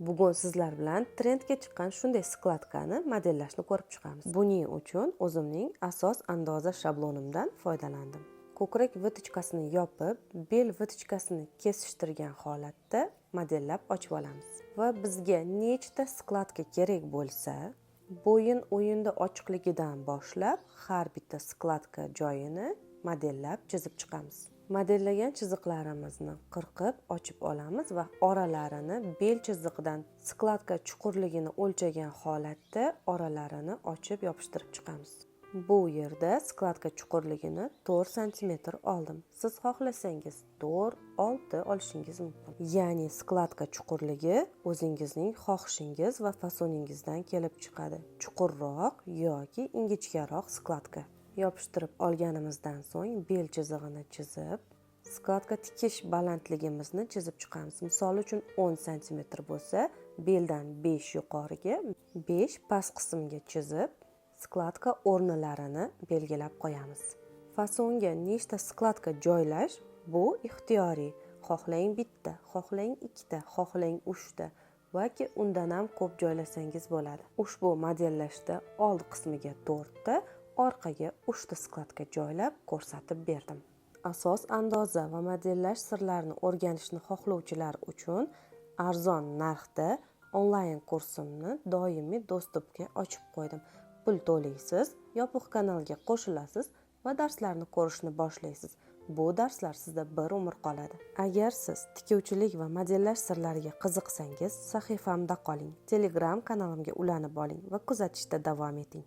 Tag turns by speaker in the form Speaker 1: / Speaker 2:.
Speaker 1: Bugun sizlar bilan trendga chiqqan shunday skladkani modellashni ko'rib chiqamiz. Buning uchun o'zimning asos andoza shablonimdan foydalandim. Ko'krak vitichkasini yopib, bel vitichkasini kesishtirgan holatda modellab ochib olamiz. Va bizga nechta skladka kerak bo'lsa, bo'yin o'yinda ochiqligidan boshlab har bitta skladka joyini modellab chizib chiqamiz. Modellagan chiziqlarimizni qirqib ochib olamiz va oralarini bel chiziqdan skladka chuqurligini o'lchagan holatda oralarini ochib yopishtirib chiqamiz. Bu yerda skladka chuqurligini 4 sm oldim. Siz xohlasangiz 4-6 olishingiz mumkin. Ya'ni skladka chuqurligi o'zingizning xohishingiz va fasoningizdan kelib chiqadi. Chuqurroq yoki ingichkaroq skladka. Yopishtirib olganimizdan so'ng bel chizig'ini chizib, skladka tikish balandligimizni chizib chiqamiz. Misol uchun 10 sm bo'lsa, beldan 5 yuqoriga, 5 past qismga chizib, skladka o'rnilarini belgilab qo'yamiz. Fasonga nechta skladka joylash bu ixtiyoriy. Xohlang bitta, xohlang ikkita, xohlang 3 ta yoki undan ham ko'p joylasangiz bo'ladi. Ushbu modellashda old qismiga 4 ta, orqaga 3 ta skladka joylab ko'rsatib berdim. Asos andoza va modellash sirlarini o'rganishni xohlovchilar uchun arzon narxda onlayn kursimni doimiy dostupga ochib qo'ydim. Pul to'laysiz, yopiq kanalga qo'shilasiz va darslarni ko'rishni boshlaysiz. Bu darslar sizda bir umr qoladi. Agar siz tikuvchilik va modellash sirlariga qiziqsangiz, sahifamda qoling. Telegram kanalimga ulanib oling va kuzatishda davom eting.